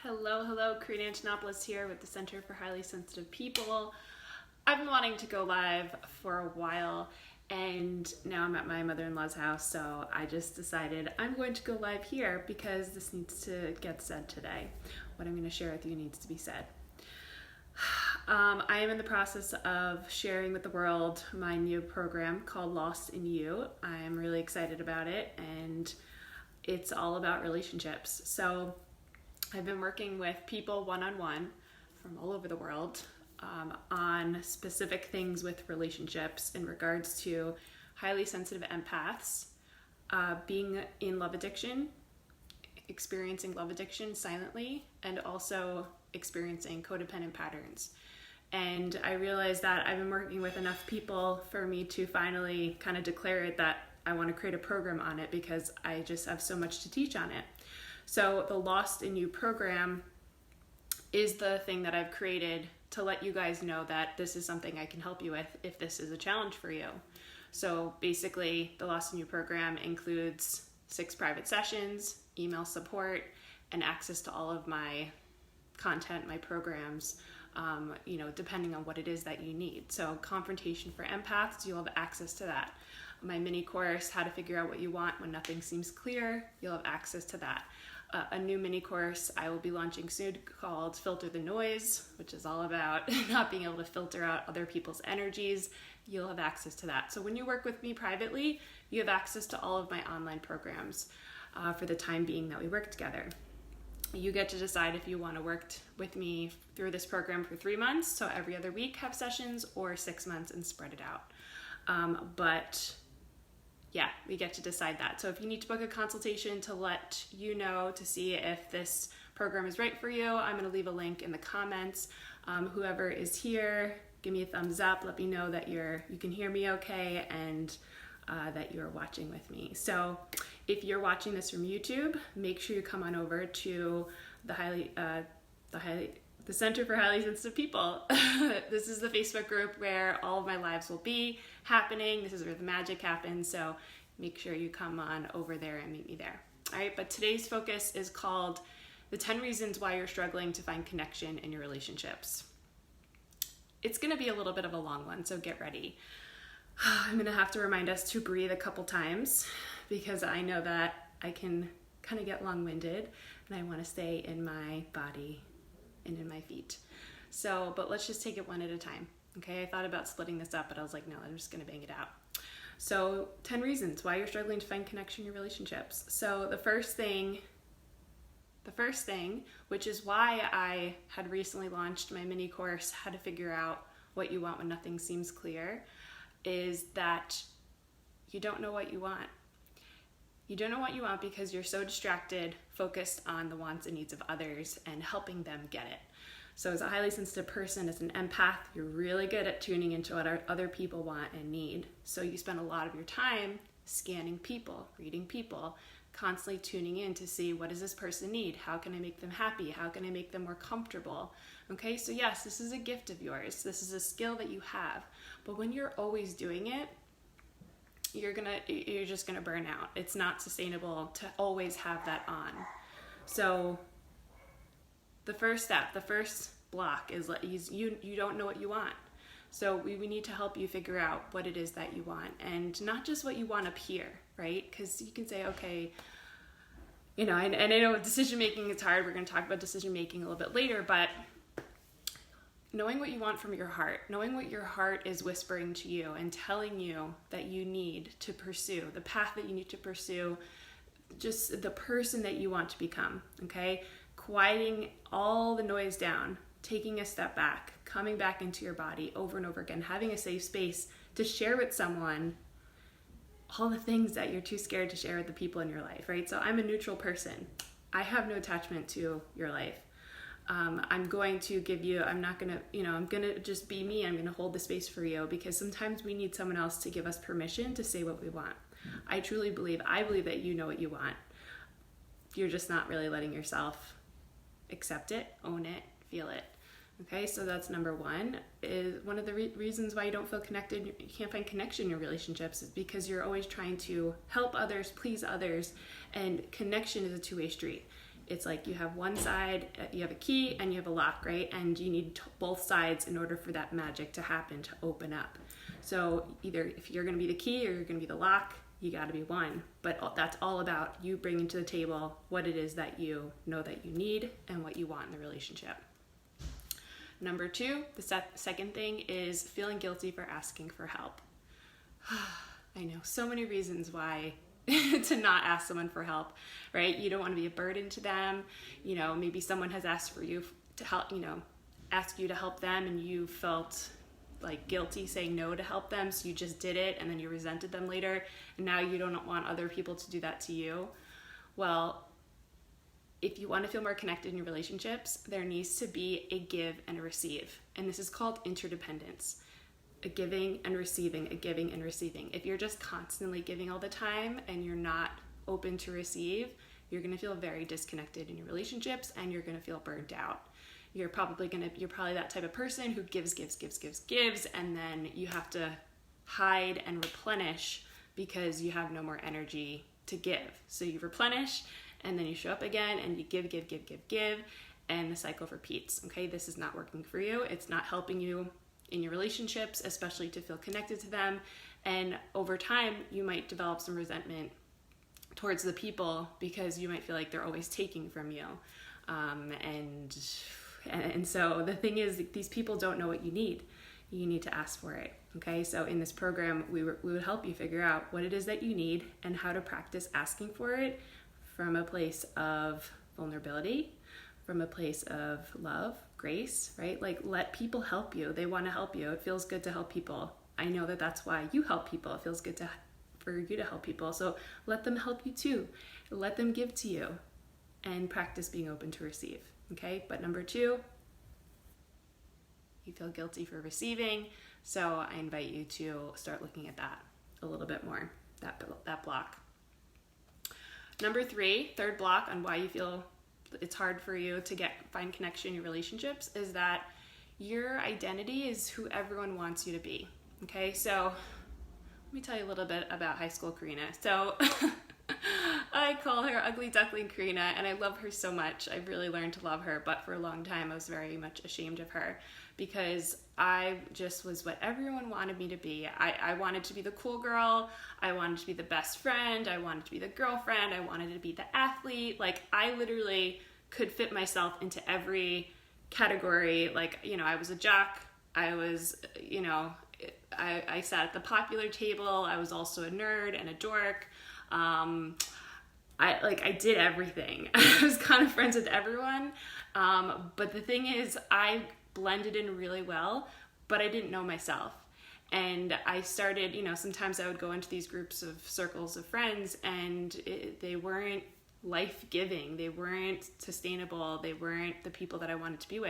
Hello, Karina Antonopoulos here with the Center for Highly Sensitive People. I've been wanting to go live for a while, and now I'm at my mother-in-law's house, so I just decided I'm going to go live here because this needs to get said today. What I'm going to share with you needs to be said. I am in the process of sharing with the world my new program called Lost in You. I am really excited about it, and it's all about relationships. So I've been working with people one-on-one from all over the world on specific things with relationships in regards to highly sensitive empaths, being in love addiction, experiencing love addiction silently, and also experiencing codependent patterns. And I realized that I've been working with enough people for me to finally kind of declare it that I want to create a program on it because I just have so much to teach on it. So the Lost in You program is the thing that I've created to let you guys know that this is something I can help you with if this is a challenge for you. So basically, the Lost in You program includes 6 private sessions, email support, and access to all of my content, my programs, depending on what it is that you need. So Confrontation for Empaths, you'll have access to that. My mini course, How to Figure Out What You Want When Nothing Seems Clear, you'll have access to that. A new mini course I will be launching soon called Filter the Noise, which is all about not being able to filter out other people's energies. You'll have access to that. So when you work with me privately, you have access to all of my online programs for the time being that we work together. You get to decide if you want to work with me through this program for 3 months, so every other week have sessions, or 6 months and spread it out. Yeah, we get to decide that. So if you need to book a consultation to let you know to see if this program is right for you, I'm going to leave a link in the comments. Whoever is here, give me a thumbs up. Let me know that you can hear me okay and that you're watching with me. So if you're watching this from YouTube, make sure you come on over to the Center for Highly Sensitive People. This is the Facebook group where all of my lives will be happening. This is where the magic happens. So make sure you come on over there and meet me there. All right, but today's focus is called the 10 reasons why you're struggling to find connection in your relationships. It's going to be a little bit of a long one, so get ready. I'm going to have to remind us to breathe a couple times because I know that I can kind of get long-winded and I want to stay in my body and in my feet. But let's just take it one at a time. Okay, I thought about splitting this up, but I was like, no, I'm just going to bang it out. So 10 reasons why you're struggling to find connection in your relationships. So the first thing, which is why I had recently launched my mini course, How to Figure Out What You Want When Nothing Seems Clear, is that you don't know what you want. You don't know what you want because you're so distracted, focused on the wants and needs of others and helping them get it. So as a highly sensitive person, as an empath, you're really good at tuning into what other people want and need. So you spend a lot of your time scanning people, reading people, constantly tuning in to see, what does this person need? How can I make them happy? How can I make them more comfortable? Okay, so yes, this is a gift of yours. This is a skill that you have. But when you're always doing it, you're just gonna burn out. It's not sustainable to always have that on. So the first block is you don't know what you want. So we need to help you figure out what it is that you want, and not just what you want up here, right? Because you can say, okay, and I know decision making is hard. We're going to talk about decision making a little bit later, but knowing what you want from your heart, knowing what your heart is whispering to you and telling you that you need to pursue, the path that you need to pursue, just the person that you want to become, okay? Quieting all the noise down, taking a step back, coming back into your body over and over again, having a safe space to share with someone all the things that you're too scared to share with the people in your life, right? So I'm a neutral person. I have no attachment to your life. I'm going to give you, I'm going to just be me. I'm going to hold the space for you because sometimes we need someone else to give us permission to say what we want. I believe that you know what you want. You're just not really letting yourself accept it, own it, feel it. Okay, so that's number one. Is one of the reasons why you don't feel connected, you can't find connection in your relationships, is because you're always trying to help others, please others, and connection is a two-way street. it's like you have one side, you have a key and you have a lock, right? And you need both sides in order for that magic to happen, to open up. So either if you're going to be the key or you're going to be the lock, you got to be one. But that's all about you bringing to the table what it is that you know that you need and what you want in the relationship. Number 2, the second thing is feeling guilty for asking for help. I know so many reasons why to not ask someone for help, right? You don't want to be a burden to them. You know, maybe someone has asked for you to help, you know, ask you to help them, and you felt like guilty saying no to help them, so you just did it, and then you resented them later, and now you don't want other people to do that to you. Well, if you want to feel more connected in your relationships, there needs to be a give and a receive, and this is called interdependence. A giving and receiving, a giving and receiving. If you're just constantly giving all the time and you're not open to receive, you're going to feel very disconnected in your relationships, and you're going to feel burnt out. You're probably that type of person who gives, and then you have to hide and replenish because you have no more energy to give. So you replenish, and then you show up again and you give, and the cycle repeats. Okay, this is not working for you. It's not helping you in your relationships, especially to feel connected to them. And over time, you might develop some resentment towards the people because you might feel like they're always taking from you. And so the thing is, these people don't know what you need. You need to ask for it. Okay, so in this program, we would help you figure out what it is that you need and how to practice asking for it from a place of vulnerability, from a place of love, grace, right? Like, let people help you. They want to help you. It feels good to help people. I know that that's why you help people. It feels good for you to help people. So let them help you too. Let them give to you, and practice being open to receive. Okay, but number 2, you feel guilty for receiving. So I invite you to start looking at that a little bit more, that block. Number 3, third block on why you feel it's hard for you to find connection in your relationships is that your identity is who everyone wants you to be. Okay, so let me tell you a little bit about high school Karina. So I call her Ugly Duckling Karina, and I love her so much. I've really learned to love her, but for a long time I was very much ashamed of her because I just was what everyone wanted me to be. I wanted to be the cool girl. I wanted to be the best friend. I wanted to be the girlfriend. I wanted to be the athlete. Like, I literally could fit myself into every category. Like, you know, I was a jock. I was, you know, I sat at the popular table. I was also a nerd and a dork. I did everything. I was kind of friends with everyone. But the thing is, I blended in really well, but I didn't know myself. And I started, you know, sometimes I would go into these groups of circles of friends, and they weren't life-giving. They weren't sustainable. They weren't the people that I wanted to be with.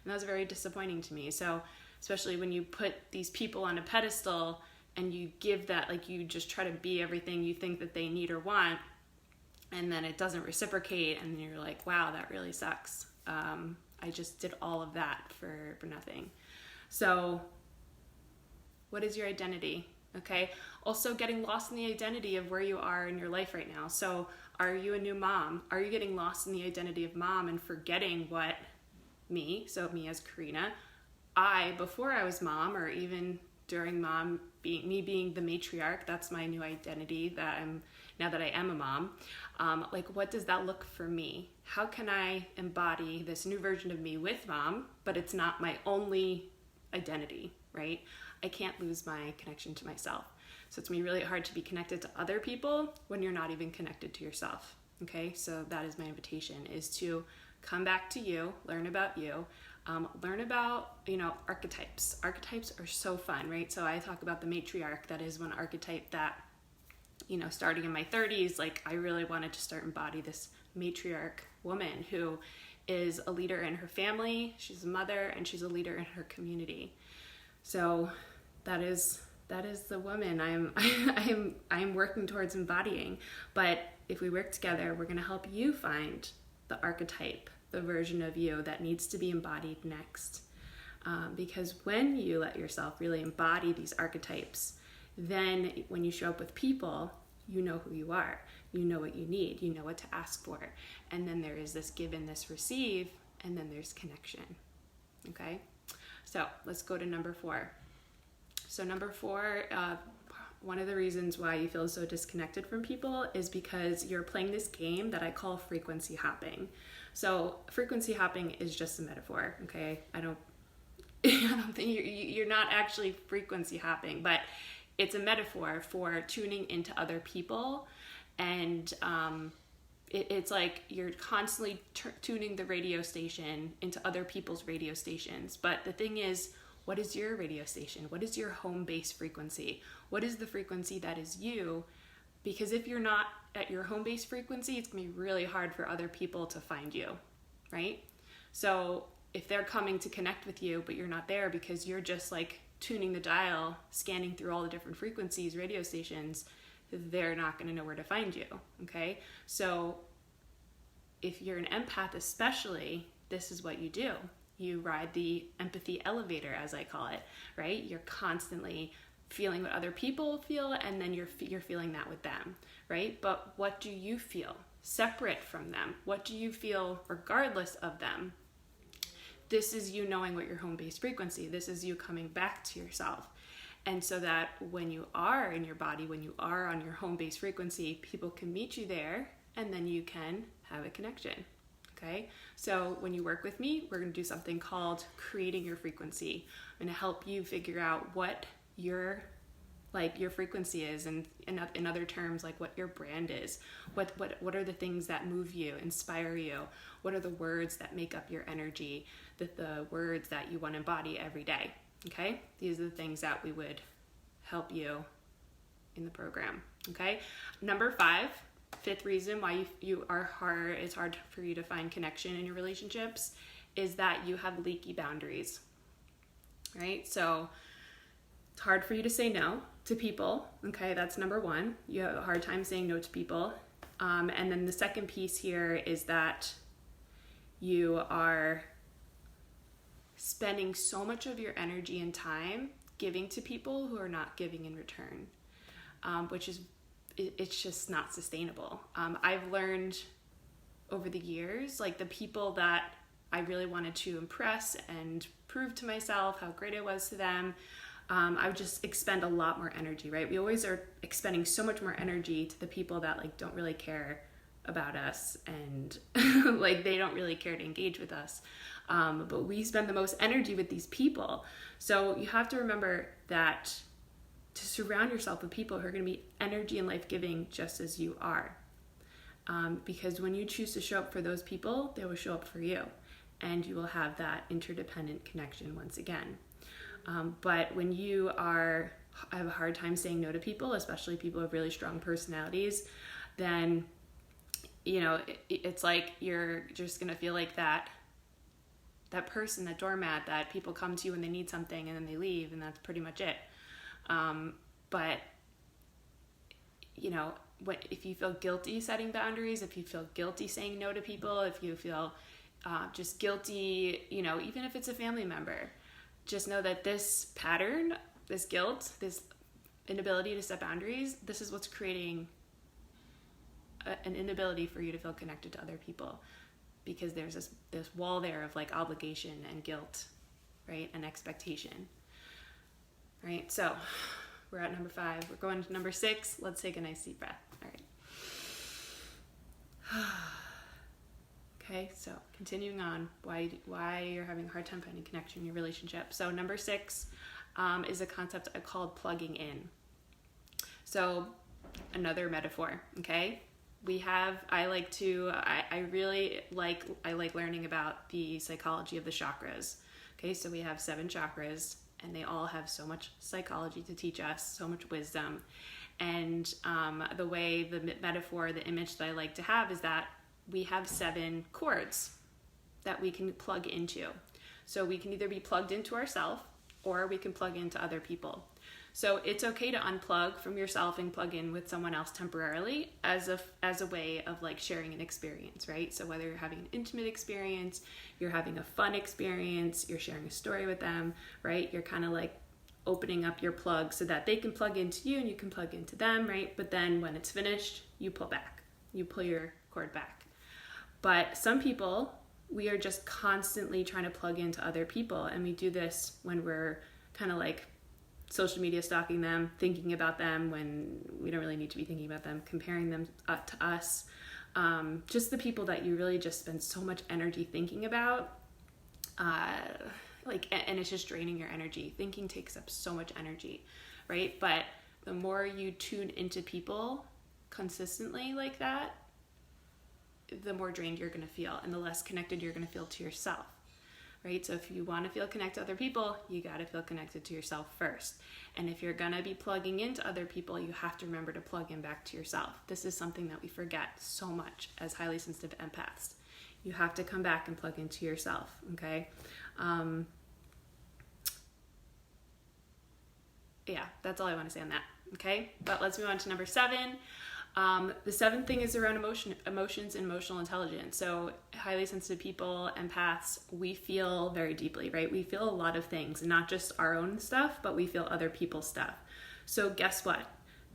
And that was very disappointing to me. So especially when you put these people on a pedestal and you give that, like, you just try to be everything you think that they need or want, and then it doesn't reciprocate, and you're like, wow, that really sucks. I just did all of that for nothing. So what is your identity? Okay. Also, getting lost in the identity of where you are in your life right now. So are you a new mom? Are you getting lost in the identity of mom and forgetting what me as Karina, before I was mom, or even during mom, being the matriarch, that's my new identity that now that I am a mom. Like, what does that look for me? How can I embody this new version of me with mom, but it's not my only identity, right? I can't lose my connection to myself. So it's going to be really hard to be connected to other people when you're not even connected to yourself. Okay, so that is my invitation, is to come back to you, learn about you, learn about, archetypes. Archetypes are so fun, right? So I talk about the matriarch. That is one archetype that, starting in my 30s, like, I really wanted to start embody this matriarch woman who is a leader in her family, she's a mother, and she's a leader in her community. So that is the woman I'm working towards embodying. But if we work together, we're going to help you find the archetype, the version of you that needs to be embodied next. Because when you let yourself really embody these archetypes, then when you show up with people, you know who you are. You know what you need. You know what to ask for. And then there is this give and this receive, and then there's connection. Okay? So let's go to number 4. So number 4, one of the reasons why you feel so disconnected from people is because you're playing this game that I call frequency hopping. So frequency hopping is just a metaphor, okay? I don't think you're not actually frequency hopping, but it's a metaphor for tuning into other people, and it's like you're constantly tuning the radio station into other people's radio stations. But the thing is, what is your radio station? What is your home base frequency? What is the frequency that is you? Because if you're not at your home base frequency, it's gonna be really hard for other people to find you, right? So if they're coming to connect with you, but you're not there because you're just like tuning the dial, scanning through all the different frequencies, radio stations, they're not going to know where to find you, okay? So if you're an empath especially, this is what you do. You ride the empathy elevator, as I call it, right? You're constantly feeling what other people feel, and then you're feeling that with them, right? But what do you feel separate from them? What do you feel regardless of them? This is you knowing what your home base frequency. This is you coming back to yourself. And so that when you are in your body, when you are on your home base frequency, people can meet you there, and then you can have a connection. Okay? So when you work with me, we're going to do something called creating your frequency. I'm going to help you figure out what your frequency is, and in other terms, like what your brand is. What are the things that move you, inspire you? What are the words that make up your energy? The words that you want to embody every day. Okay? These are the things that we would help you in the program. Okay? Number 5, fifth reason why it's hard for you to find connection in your relationships is that you have leaky boundaries. Right? So it's hard for you to say no to people. Okay, that's number 1. You have a hard time saying no to people. And then the second piece here is that you are spending so much of your energy and time giving to people who are not giving in return, it's just not sustainable. I've learned over the years, like the people that I really wanted to impress and prove to myself how great I was to them, I would just expend a lot more energy, right? We always are expending so much more energy to the people that like don't really care about us, and like they don't really care to engage with us. But we spend the most energy with these people. So you have to remember that to surround yourself with people who are going to be energy and life-giving just as you are. Because when you choose to show up for those people, they will show up for you, and you will have that interdependent connection once again. But when you have a hard time saying no to people, especially people with really strong personalities, then it's like you're just going to feel like that person, that doormat that people come to when they need something and then they leave, and that's pretty much it. But if you feel guilty setting boundaries, if you feel guilty saying no to people, if you feel just guilty, even if it's a family member, just know that this pattern, this guilt, this inability to set boundaries, this is what's creating an inability for you to feel connected to other people, because there's this wall there of like obligation and guilt, right, and expectation, right? So we're at number 5. We're going to number 6. Let's take a nice deep breath. All right. Okay, so continuing on, why you're having a hard time finding connection in your relationship. So number 6 is a concept I called plugging in. So another metaphor, okay? I really like learning about the psychology of the chakras. Okay, so we have 7 chakras, and they all have so much psychology to teach us, so much wisdom. And the metaphor, the image that I like to have is that we have 7 cords that we can plug into. So we can either be plugged into ourselves, or we can plug into other people. So it's okay to unplug from yourself and plug in with someone else temporarily as a way of like sharing an experience, right? So whether you're having an intimate experience, you're having a fun experience, you're sharing a story with them, right? You're kind of like opening up your plug so that they can plug into you and you can plug into them, right? But then when it's finished, you pull back. you pull your cord back. But some people, we are just constantly trying to plug into other people, and we do this when we're kind of like social media stalking them, thinking about them when we don't really need to be thinking about them, comparing them to us. Just the people that you really just spend so much energy thinking about, and it's just draining your energy. Thinking takes up so much energy, right? But the more you tune into people consistently like that, the more drained you're going to feel, and the less connected you're going to feel to yourself, right? So if you want to feel connected to other people, you got to feel connected to yourself first. And if you're going to be plugging into other people, you have to remember to plug in back to yourself. This is something that we forget so much as highly sensitive empaths. You have to come back and plug into yourself, okay? Yeah, that's all I want to say on that, okay? But let's move on to number 7. The 7th thing is around emotions and emotional intelligence. So highly sensitive people, empaths, we feel very deeply, right? We feel a lot of things, not just our own stuff, but we feel other people's stuff. So guess what?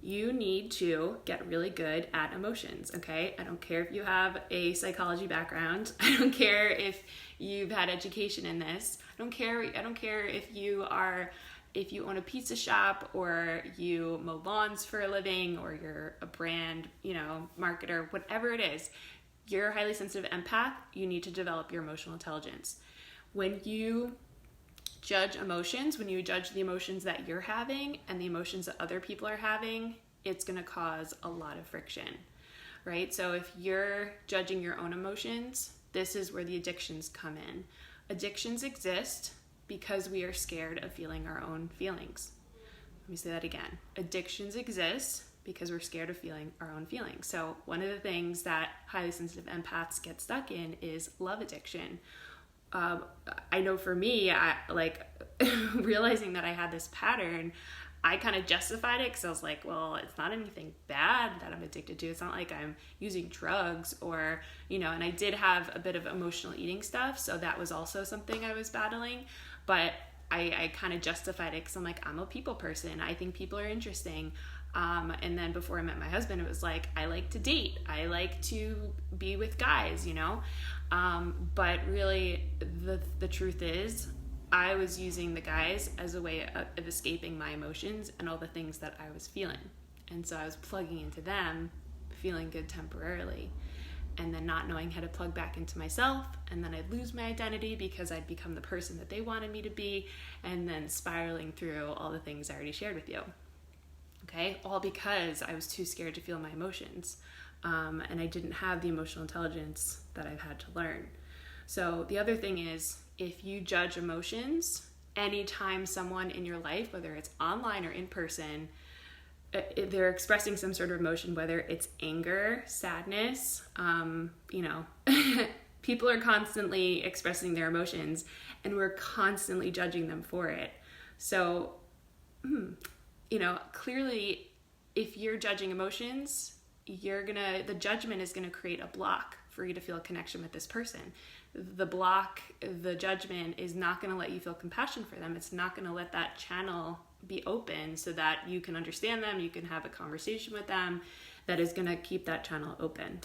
You need to get really good at emotions, okay? I don't care if you have a psychology background. I don't care if you've had education in this. I don't care if you own a pizza shop, or you mow lawns for a living, or you're a brand, marketer, whatever it is. You're a highly sensitive empath. You need to develop your emotional intelligence. When you judge emotions, when you judge the emotions that you're having and the emotions that other people are having, it's going to cause a lot of friction, right? So if you're judging your own emotions, this is where the addictions come in. Addictions exist because we are scared of feeling our own feelings. Let me say that again. Addictions exist because we're scared of feeling our own feelings. So one of the things that highly sensitive empaths get stuck in is love addiction. I know for me, realizing that I had this pattern, I kind of justified it because I was like, well, it's not anything bad that I'm addicted to. It's not like I'm using drugs or, and I did have a bit of emotional eating stuff. So that was also something I was battling. But I kind of justified it because I'm like, I'm a people person. I think people are interesting. And then before I met my husband, it was like, I like to date. I like to be with guys, But really, the truth is, I was using the guys as a way of escaping my emotions and all the things that I was feeling. And so I was plugging into them, feeling good temporarily, and then not knowing how to plug back into myself. And then I'd lose my identity because I'd become the person that they wanted me to be, and then spiraling through all the things I already shared with you. Okay, all because I was too scared to feel my emotions. And I didn't have the emotional intelligence that I've had to learn. So the other thing is, if you judge emotions, anytime someone in your life, whether it's online or in person, they're expressing some sort of emotion, whether it's anger, sadness, people are constantly expressing their emotions, and we're constantly judging them for it. So, clearly, if you're judging emotions, the judgment is gonna create a block for you to feel a connection with this person. The judgment is not gonna let you feel compassion for them. It's not gonna let that channel be open so that you can understand them, you can have a conversation with them that is gonna keep that channel open.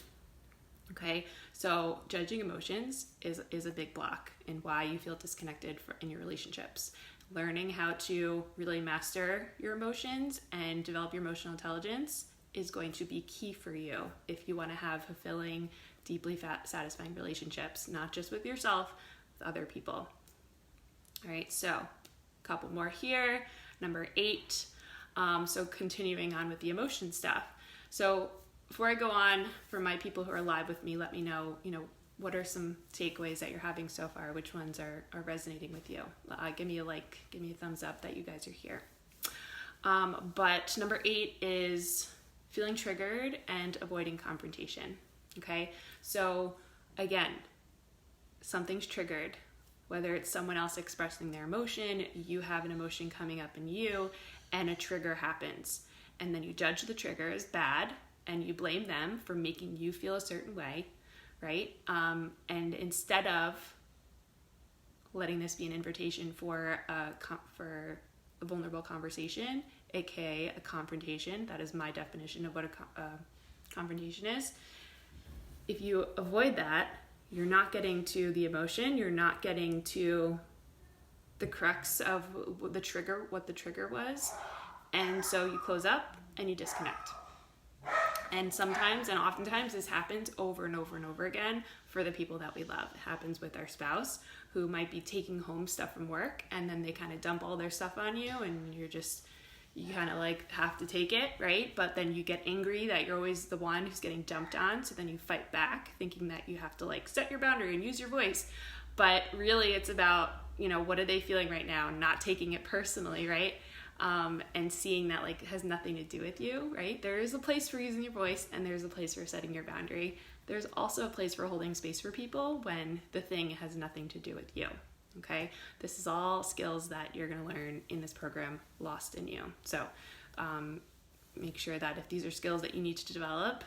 Okay, so judging emotions is a big block in why you feel disconnected in your relationships. Learning how to really master your emotions and develop your emotional intelligence is going to be key for you if you want to have fulfilling, deeply satisfying relationships, not just with yourself, with other people. All right, so a couple more here. Number 8, so continuing on with the emotion stuff. So before I go on, for my people who are live with me, let me know, what are some takeaways that you're having so far? Which ones are resonating with you? Give me a like, give me a thumbs up that you guys are here. But number 8 is feeling triggered and avoiding confrontation. Okay, so again, something's triggered, whether it's someone else expressing their emotion, you have an emotion coming up in you, and a trigger happens. And then you judge the trigger as bad, and you blame them for making you feel a certain way, right? And instead of letting this be an invitation for a vulnerable conversation, aka a confrontation, that is my definition of what a confrontation is. if you avoid that, you're not getting to the emotion, you're not getting to the crux of what the trigger was. And so you close up and you disconnect. And sometimes, and oftentimes, this happens over and over and over again for the people that we love. It happens with our spouse, who might be taking home stuff from work, and then they kind of dump all their stuff on you, and you kind of like have to take it, right? But then you get angry that you're always the one who's getting dumped on, so then you fight back, thinking that you have to like set your boundary and use your voice. But really, it's about, what are they feeling right now? Not taking it personally, right? And seeing that like it has nothing to do with you, right? There is a place for using your voice, and there's a place for setting your boundary. There's also a place for holding space for people when the thing has nothing to do with you, okay? This is all skills that you're going to learn in this program, Lost in You. So make sure that if these are skills that you need to develop,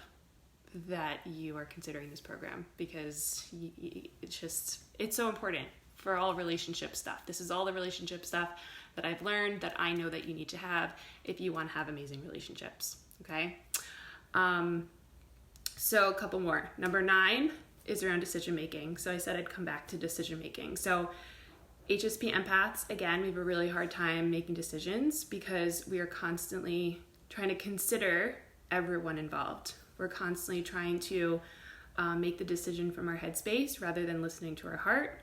that you are considering this program, because it's so important for all relationship stuff. This is all the relationship stuff that I've learned that I know that you need to have if you want to have amazing relationships, okay? So a couple more. Number 9 is around decision making. So I said I'd come back to decision making. So HSP empaths, again, we have a really hard time making decisions because we are constantly trying to consider everyone involved. We're constantly trying to make the decision from our headspace rather than listening to our heart.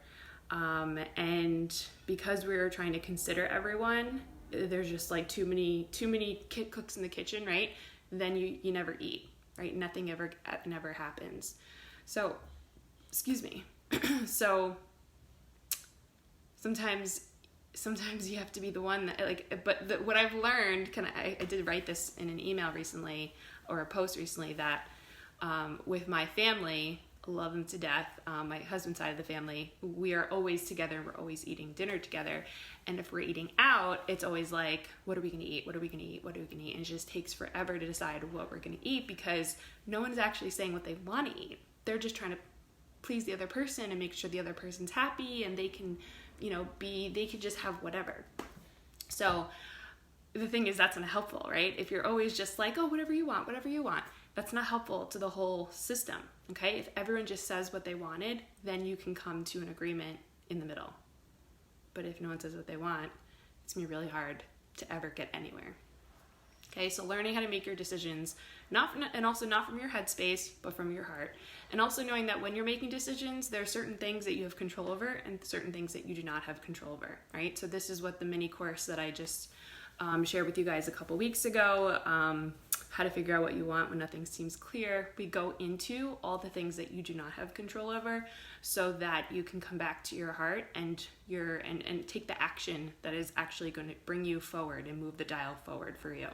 And because we're trying to consider everyone, there's just like too many cooks in the kitchen, right? Then you never eat, right? Nothing ever happens. So, excuse me. So sometimes you have to be the one that what I've learned, I did write this in an email recently, or a post recently, that with my family, love them to death, my husband's side of the family, we are always together, we're always eating dinner together. And if we're eating out, it's always like, what are we going to eat? What are we going to eat? What are we going to eat? And it just takes forever to decide what we're going to eat, because no one's actually saying what they want to eat. They're just trying to please the other person and make sure the other person's happy, and they can, they could just have whatever. So the thing is, that's unhelpful, right? If you're always just like, oh, whatever you want, that's not helpful to the whole system, okay? If everyone just says what they wanted, then you can come to an agreement in the middle. But if no one says what they want, it's gonna be really hard to ever get anywhere. Okay, so learning how to make your decisions, not from your headspace, but from your heart. And also knowing that when you're making decisions, there are certain things that you have control over and certain things that you do not have control over, right? So this is what the mini course that I just shared with you guys a couple weeks ago, how to figure out what you want when nothing seems clear. We go into all the things that you do not have control over, so that you can come back to your heart and take the action that is actually going to bring you forward and move the dial forward for you.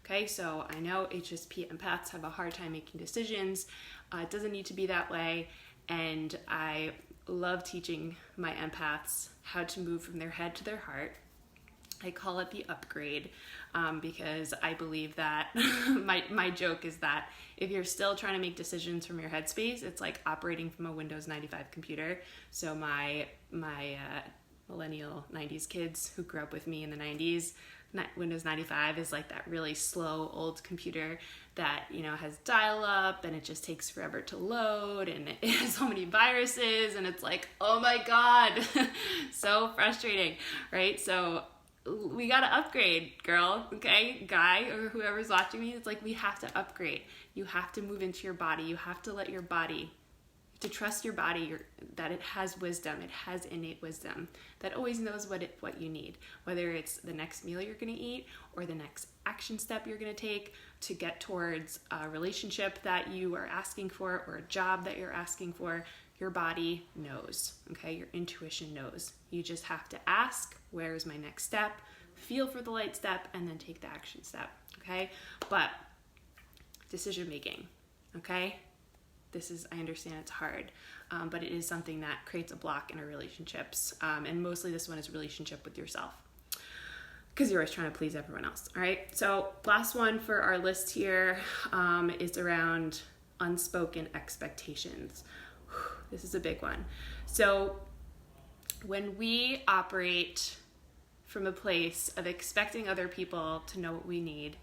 Okay, so I know HSP empaths have a hard time making decisions. It doesn't need to be that way, and I love teaching my empaths how to move from their head to their heart. I call it the upgrade, because I believe that my joke is that if you're still trying to make decisions from your headspace, it's like operating from a Windows 95 computer. So my millennial 90s kids who grew up with me in the 90s, Windows 95 is like that really slow old computer that, has dial-up, and it just takes forever to load, and it has so many viruses, and it's like, oh my God, so frustrating, right? So we got to upgrade, girl, okay, guy, or whoever's watching me. It's like, we have to upgrade. You have to move into your body. You have to let your body, to trust your body, that it has wisdom. It has innate wisdom that always knows what you need, whether it's the next meal you're going to eat or the next action step you're going to take to get towards a relationship that you are asking for, or a job that you're asking for. Your body knows, okay? Your intuition knows. You just have to ask, where is my next step? Feel for the light step, and then take the action step, okay? But decision making, okay? I understand it's hard, but it is something that creates a block in our relationships. And mostly this one is relationship with yourself, because you're always trying to please everyone else, all right? So last one for our list here is around unspoken expectations. This is a big one. So when we operate from a place of expecting other people to know what we need,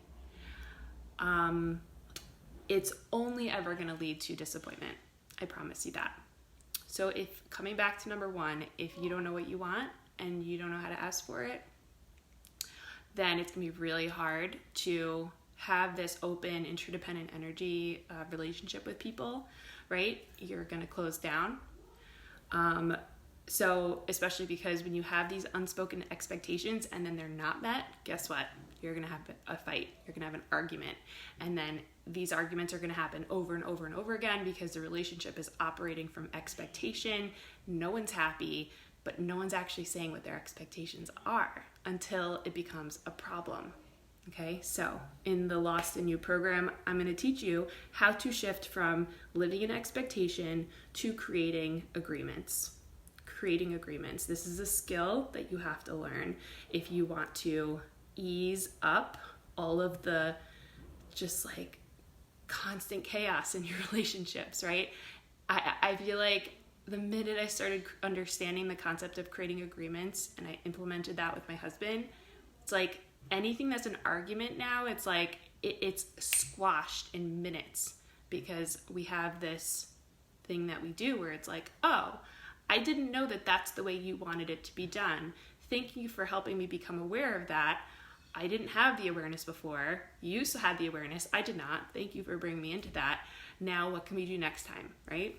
it's only ever going to lead to disappointment. I promise you that. So if coming back to number one, if you don't know what you want and you don't know how to ask for it, then it's gonna be really hard to have this open, interdependent energy relationship with people, right? You're gonna close down. So especially because when you have these unspoken expectations and then they're not met, guess what? You're gonna have a fight. You're gonna have an argument. And then these arguments are gonna happen over and over and over again because the relationship is operating from expectation. No one's happy, but no one's actually saying what their expectations are until it becomes a problem. Okay, so in the Lost in You program, I'm going to teach you how to shift from living in expectation to creating agreements. Creating agreements. This is a skill that you have to learn if you want to ease up all of the just like constant chaos in your relationships, right? I feel like the minute I started understanding the concept of creating agreements and I implemented that with my husband, it's like anything that's an argument now, it's like it's squashed in minutes because we have this thing that we do where it's like, oh, I didn't know that that's the way you wanted it to be done. Thank you for helping me become aware of that. I didn't have the awareness before. You had the awareness. I did not. Thank you for bringing me into that. Now what can we do next time, right?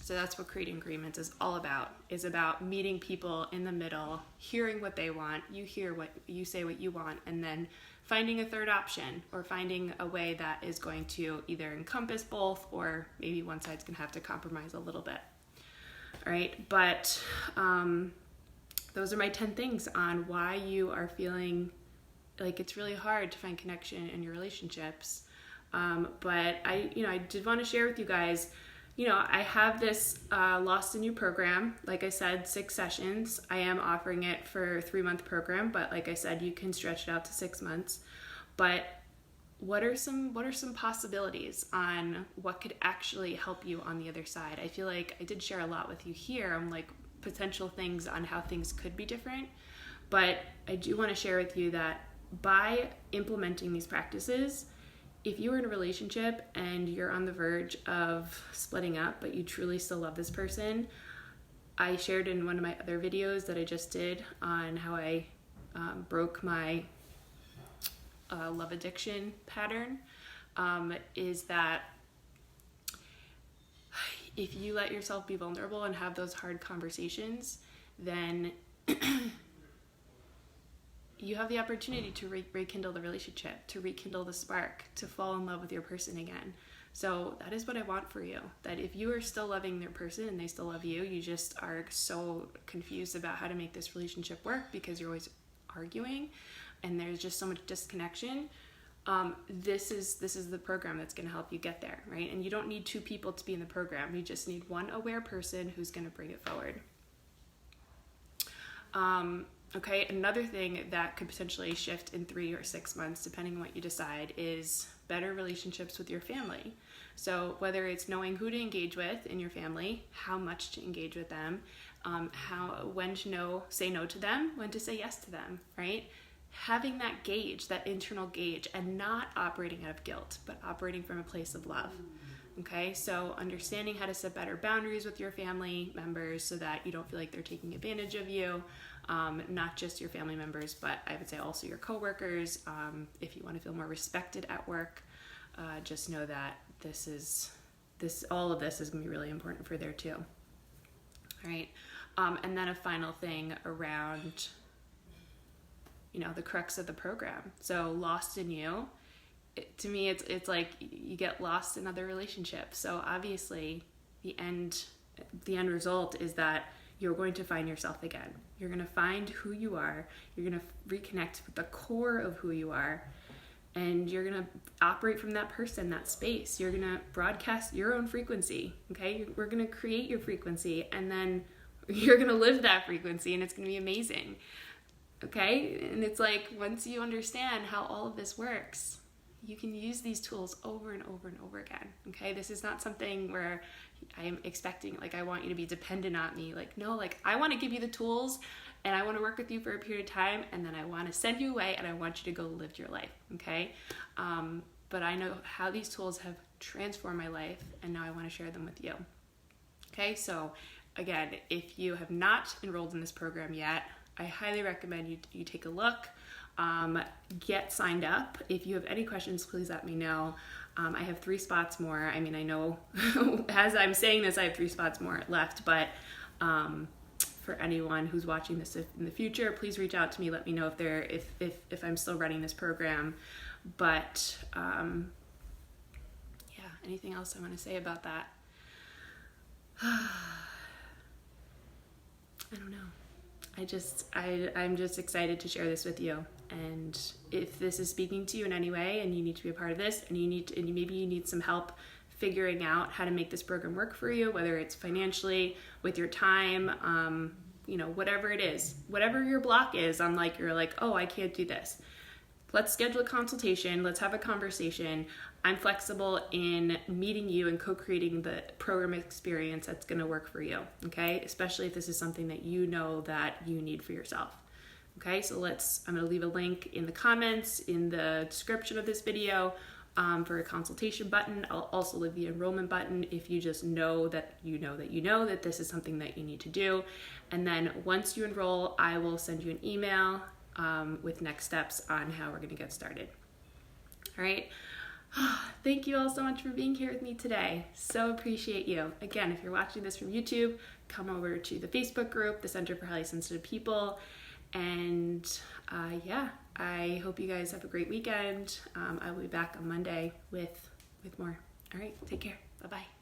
So that's what creating agreements is all about. Is about meeting people in the middle, hearing what they want, you hear what you say what you want, and then finding a third option or finding a way that is going to either encompass both or maybe one side's gonna have to compromise a little bit. All right, but those are my 10 things on why you are feeling like it's really hard to find connection in your relationships. But I did want to share with you guys, I have this Lost in You program. Like I said, 6 sessions. I am offering it for a 3-month program, but like I said, you can stretch it out to 6 months. But what are some possibilities on what could actually help you on the other side? I feel like I did share a lot with you here on like potential things on how things could be different, but I do want to share with you that by implementing these practices, if you are in a relationship and you're on the verge of splitting up, but you truly still love this person, I shared in one of my other videos that I just did on how I broke my love addiction pattern, is that if you let yourself be vulnerable and have those hard conversations, then you have the opportunity to rekindle the relationship, to rekindle the spark, to fall in love with your person again. So that is what I want for you, that if you are still loving their person and they still love you, you just are so confused about how to make this relationship work because you're always arguing and there's just so much disconnection. This is the program that's going to help you get there, right? And you don't need 2 people to be in the program. You just need one aware person who's going to bring it forward. Okay, another thing that could potentially shift in 3 or 6 months, depending on what you decide, is better relationships with your family. So whether it's knowing who to engage with in your family, how much to engage with them, when to say no to them, when to say yes to them, right? Having that gauge, that internal gauge, and not operating out of guilt, but operating from a place of love. Okay, so understanding how to set better boundaries with your family members so that you don't feel like they're taking advantage of you. Not just your family members, but I would say also your coworkers. If you want to feel more respected at work, just know that all of this is going to be really important for there too. All right, and then a final thing around, the crux of the program. So Lost in You. To me, it's like you get lost in other relationships. So obviously, the end result is that you're going to find yourself again. You're going to find who you are. You're going to reconnect with the core of who you are. And you're going to operate from that person, that space. You're going to broadcast your own frequency, okay? We're going to create your frequency, and then you're going to live that frequency, and it's going to be amazing, okay? And it's like, once you understand how all of this works, you can use these tools over and over and over again, okay? This is not something where I am expecting, I want you to be dependent on me. No, I want to give you the tools and I want to work with you for a period of time, and then I want to send you away and I want you to go live your life, okay? But I know how these tools have transformed my life, and now I want to share them with you. Okay, so again, if you have not enrolled in this program yet, I highly recommend you take a look, get signed up. If you have any questions, please let me know. I have 3 spots more. I mean, I know as I'm saying this, I have 3 spots more left, but for anyone who's watching this in the future, please reach out to me. Let me know if I'm still running this program. But yeah, anything else I want to say about that? I don't know. I'm just excited to share this with you. And if this is speaking to you in any way and you need to be a part of this and maybe you need some help figuring out how to make this program work for you, whether it's financially, with your time, whatever it is, whatever your block is on you're like, oh, I can't do this. Let's schedule a consultation. Let's have a conversation. I'm flexible in meeting you and co-creating the program experience that's going to work for you, okay? Especially if this is something that you know that you need for yourself, okay? So I'm going to leave a link in the comments, in the description of this video for a consultation button. I'll also leave the enrollment button if you just know that this is something that you need to do. And then once you enroll, I will send you an email with next steps on how we're going to get started. All right. Thank you all so much for being here with me today. So appreciate you. Again, if you're watching this from YouTube, come over to the Facebook group, the Center for Highly Sensitive People. And I hope you guys have a great weekend. I will be back on Monday with more. All right. Take care. Bye-bye.